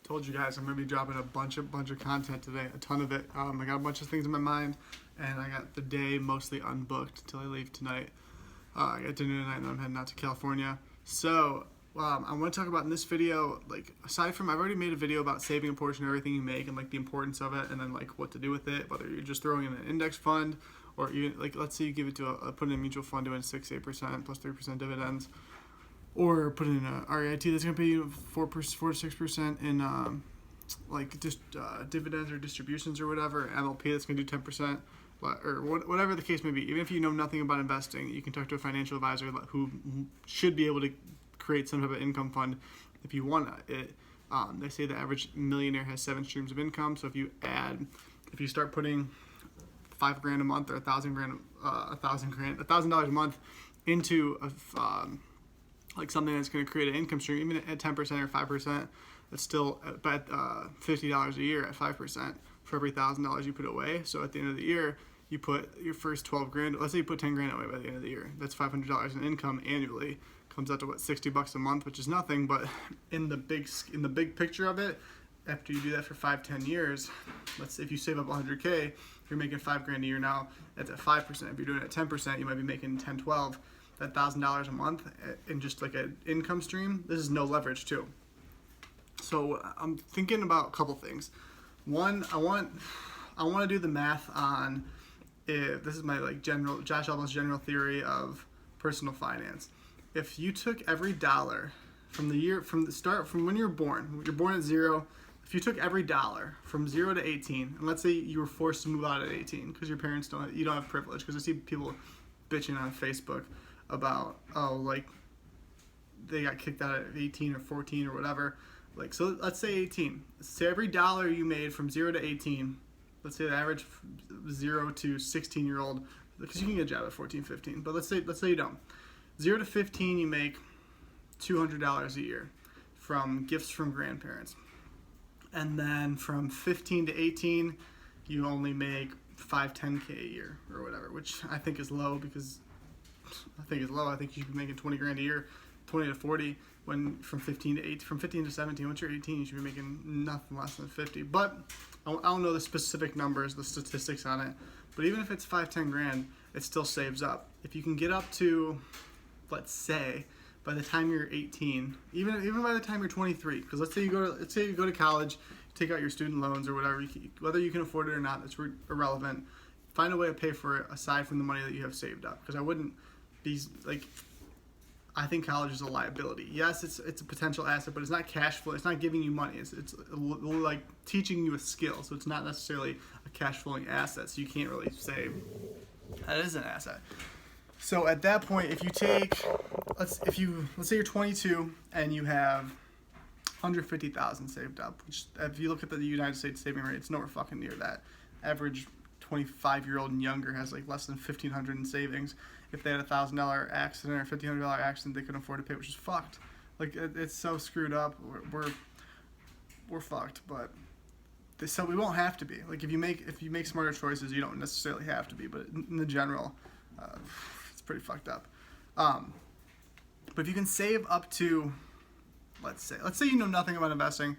told you guys I'm gonna be dropping a bunch of content today, a ton of it. I got a bunch of things in my mind, and I got the day mostly unbooked until I leave tonight. I got dinner tonight, and then I'm heading out to California. So I want to talk about in this video, like, aside from, I've already made a video about saving a portion of everything you make and like the importance of it, and then like what to do with it, whether you're just throwing in an index fund or you like, let's say you give it to put in a mutual fund doing 6-8% plus 3% dividends, or put in a REIT that's going to pay you 4 to 6% in like just dividends or distributions or whatever. MLP that's going to do 10%, or whatever the case may be. Even if you know nothing about investing, you can talk to a financial advisor who should be able to create some type of income fund if you want it. They say the average millionaire has 7 streams of income. So if you start putting $5,000 a month or $1,000 a month into like something that's going to create an income stream, even at 10% or 5%, it's still about $50 a year at 5% for every $1,000 you put away. So at the end of the year, you put your first 12 grand. Let's say you put 10 grand away by the end of the year. That's $500 in income annually. Comes out to what, $60 a month, which is nothing. But in the big picture of it, after you do that for 5-10 years, let's say if you save up 100K, you're making $5 grand a year now. That's at 5%. If you're doing it at 10%, you might be making 10, 12. That $1,000 a month in just like an income stream. This is no leverage too. So I'm thinking about a couple things. One, I want to do the math on if this is my like general Josh Alba's general theory of personal finance. If you took every dollar from when you're born at 0. If you took every dollar from 0 to 18, and let's say you were forced to move out at 18 because your parents don't have privilege, because I see people bitching on Facebook about, like they got kicked out at 18 or 14 or whatever. Like, so let's say 18. Say every dollar you made from 0 to 18, let's say the average 0 to 16-year-old, because you can get a job at 14, 15, but let's say you don't. 0 to 15, you make $200 a year from gifts from grandparents. And then from 15 to 18, you only make 10K a year or whatever, which I think is low because I think you should be making 20 grand a year, 20 to 40. When from 15 to 17, once you're 18, you should be making nothing less than 50. But I don't know the specific numbers, the statistics on it. But even if it's 10 grand, it still saves up. If you can get up to, let's say, by the time you're 18, even by the time you're 23, because let's say you go to college, take out your student loans or whatever, whether you can afford it or not, that's irrelevant. Find a way to pay for it aside from the money that you have saved up. Because I wouldn't be like, I think college is a liability. Yes, it's a potential asset, but it's not cash flow. It's not giving you money. It's like teaching you a skill. So it's not necessarily a cash flowing asset. So you can't really say that is an asset. So at that point, if you take, let's say you're 22 and you have $150,000 saved up, which if you look at the United States saving rate, it's nowhere fucking near that. Average 25-year-old and younger has like less than $1,500 in savings. If they had a $1,000 accident or $1,500 accident, they couldn't afford to pay, which is fucked. Like, it's so screwed up. We're fucked. But so we won't have to be. Like, if you make smarter choices, you don't necessarily have to be. But in the general, it's pretty fucked up. But if you can save up to, let's say you know nothing about investing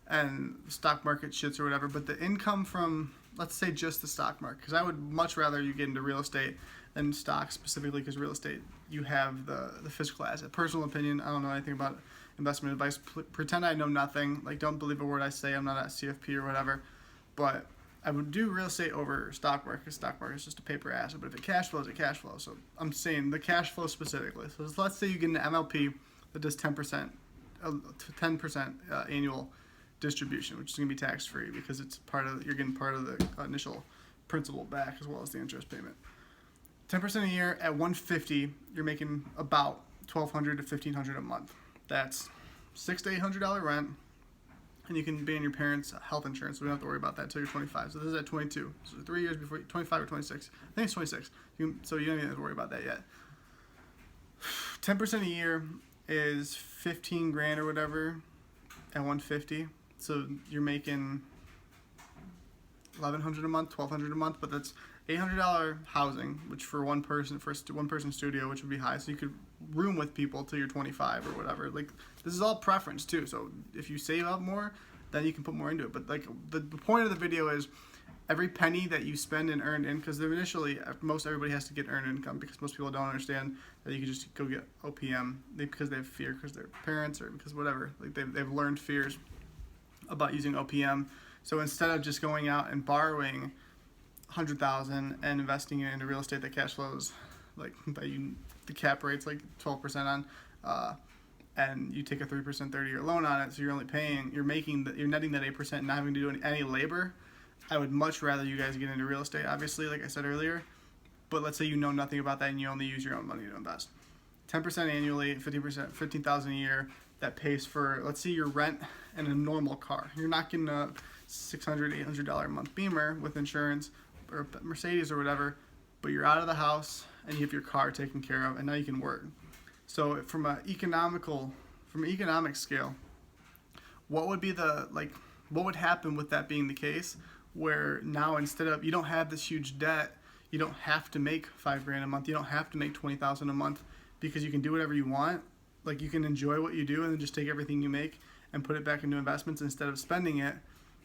and stock market shits or whatever, but the income from, let's say, just the stock market, because I would much rather you get into real estate than stocks specifically, because real estate, you have the physical asset. Personal opinion, I don't know anything about investment advice. Pretend I know nothing. Like, don't believe a word I say. I'm not at CFP or whatever. But I would do real estate over stock market, because stock market is just a paper asset. But if it cash flows, it cash flows. So I'm saying the cash flow specifically. So let's say you get an MLP that does 10% annual distribution, which is going to be tax free because it's you're getting part of the initial principal back as well as the interest payment. 10% a year at 150, you're making about $1,200 to $1,500 a month. That's $600 to $800 rent, and you can ban your parents' health insurance, so we don't have to worry about that until you're 25. So this is at 22, so 3 years before 25 or 26. I think it's 26. So you don't even have to worry about that yet. 10% a year is 15 grand or whatever at 150. So you're making $1,100 a month, $1,200 a month, but that's $800 housing, which for one person studio, which would be high. So you could room with people till you're 25 or whatever. Like, this is all preference too. So if you save up more, then you can put more into it. But like the point of the video is every penny that you spend in earned income, because initially most everybody has to get earned income, because most people don't understand that you can just go get OPM because they have fear, because their parents or because whatever, like they've learned fears about using OPM. So instead of just going out and borrowing $100,000 and investing it into real estate that cash flows, like the cap rate's like 12% on, and you take a 3% 30-year loan on it, so you're netting that 8% and not having to do any labor. I would much rather you guys get into real estate, obviously, like I said earlier. But let's say you know nothing about that and you only use your own money to invest. 10% annually, 50%, $15,000 a year. That pays for, let's say, your rent and a normal car. You're not getting a $600, $800 a month Beamer with insurance or Mercedes or whatever, but you're out of the house and you have your car taken care of, and now you can work. So from an economic scale, what would happen with that being the case? Where now instead of, you don't have this huge debt, you don't have to make $5,000 a month, you don't have to make $20,000 a month, because you can do whatever you want. Like you can enjoy what you do and then just take everything you make and put it back into investments instead of spending it.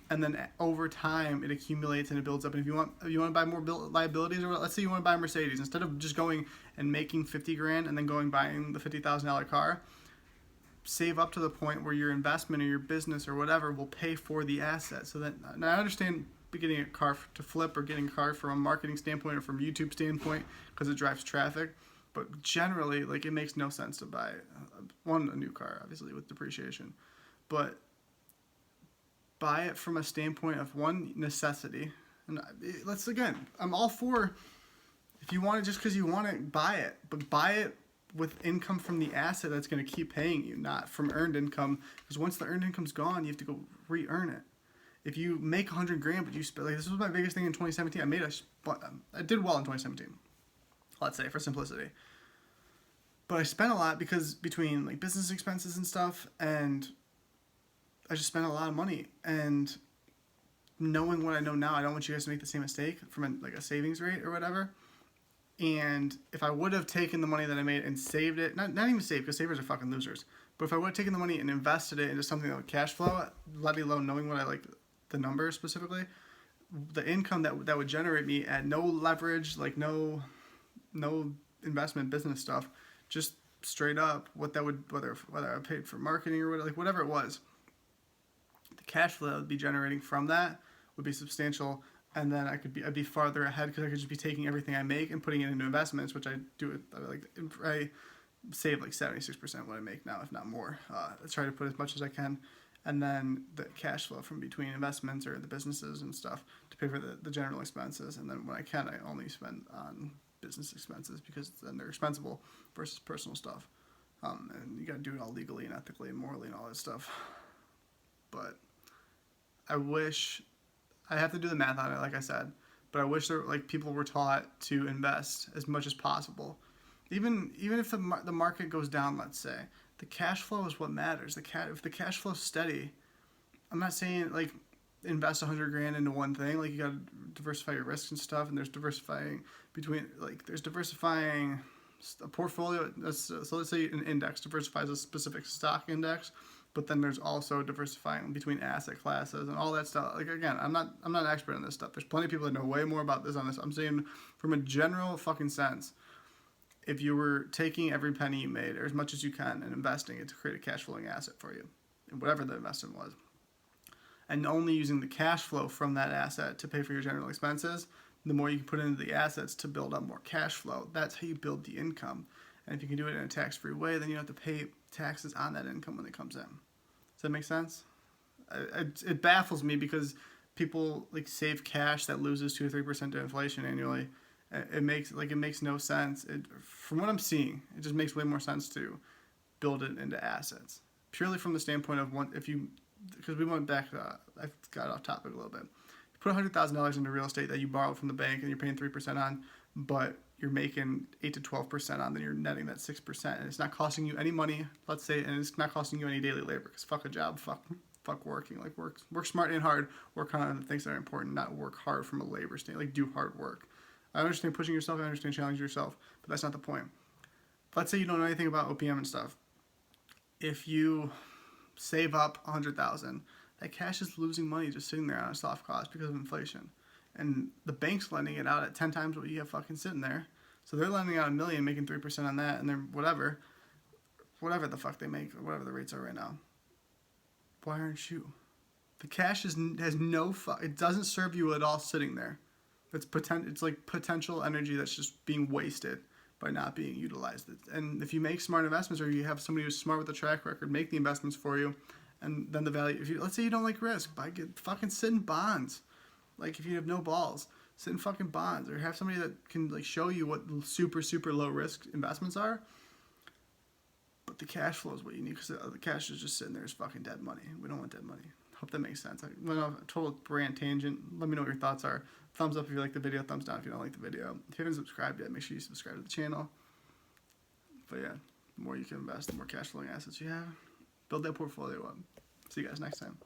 And then over time it accumulates and it builds up. And if you want to buy more liabilities, or let's say you want to buy a Mercedes, instead of just going and making $50,000 and then buying the $50,000 car, save up to the point where your investment or your business or whatever will pay for the asset. So that, and I understand getting a car to flip or getting a car from a marketing standpoint or from YouTube standpoint because it drives traffic, but generally, like, it makes no sense to buy a new car, obviously with depreciation, but buy it from a standpoint of one, necessity. And I'm all for, if you want it just because you want it, buy it, but buy it with income from the asset that's going to keep paying you, not from earned income, because once the earned income's gone, you have to go re-earn it. If you make $100,000, but you spend, like, this was my biggest thing in 2017. I did well in 2017, let's say, for simplicity. But I spent a lot because between like business expenses and stuff, and I just spent a lot of money. And knowing what I know now, I don't want you guys to make the same mistake from a savings rate or whatever. And if I would have taken the money that I made and saved it, not even saved, because savers are fucking losers, but if I would have taken the money and invested it into something that would cash flow, let me alone knowing what I like, the numbers specifically, the income that would generate me at no leverage, like no investment business stuff, just straight up what that would, whether I paid for marketing or whatever it was, the cash flow that would be generating from that would be substantial. And then I'd be farther ahead, because I could just be taking everything I make and putting it into investments, which I do. I save like 76% what I make now, if not more. I try to put as much as I can, and then the cash flow from between investments or the businesses and stuff to pay for the general expenses. And then when I can, I only spend on business expenses, because then they're expensible versus personal stuff. And you got to do it all legally and ethically and morally and all that stuff. But I wish, I have to do the math on it, like I said, but I wish people were taught to invest as much as possible. Even if the market goes down, let's say, the cash flow is what matters. If the cash flow is steady, I'm not saying like invest $100,000 into one thing. Like, you got to diversify your risks and stuff, and there's diversifying a portfolio. So let's say an index diversifies a specific stock index, but then there's also diversifying between asset classes and all that stuff. Like, again, I'm not an expert in this stuff. There's plenty of people that know way more about this on this. I'm saying from a general fucking sense, if you were taking every penny you made, or as much as you can, and investing it to create a cash flowing asset for you, whatever the investment was, and only using the cash flow from that asset to pay for your general expenses, the more you can put into the assets to build up more cash flow. That's how you build the income. And if you can do it in a tax-free way, then you don't have to pay taxes on that income when it comes in. Does that make sense? It baffles me, because people like save cash that loses 2 or 3% to inflation annually. It makes no sense. From what I'm seeing, it just makes way more sense to build it into assets, purely from the standpoint of because we went back. I got off topic a little bit. You put $100,000 into real estate that you borrowed from the bank and you're paying 3% on, but you're making 8 to 12% on, then you're netting that 6%, and it's not costing you any money, let's say, and it's not costing you any daily labor, because fuck a job, fuck working. Like, work smart and hard, work on the things that are important, not work hard from a labor standpoint, like do hard work. I understand pushing yourself, I understand challenging yourself, but that's not the point. Let's say you don't know anything about OPM and stuff. If you save up $100,000, that cash is losing money just sitting there on a soft cost because of inflation. And the bank's lending it out at 10 times what you have fucking sitting there. So they're lending out $1 million, making 3% on that, and they're whatever the fuck they make, whatever the rates are right now. Why aren't you? The cash has no it doesn't serve you at all sitting there. It's like potential energy that's just being wasted by not being utilized. And if you make smart investments, or you have somebody who's smart with a track record make the investments for you, and then the value, let's say you don't like risk, fucking sit in bonds. Like, if you have no balls, sit in fucking bonds, or have somebody that can like show you what super, super low risk investments are. But the cash flow is what you need, because the cash is just sitting there as fucking dead money. We don't want dead money. Hope that makes sense. I went off a total brand tangent. Let me know what your thoughts are. Thumbs up if you like the video. Thumbs down if you don't like the video. If you haven't subscribed yet, make sure you subscribe to the channel. But yeah, the more you can invest, the more cash flowing assets you have. Build that portfolio up. See you guys next time.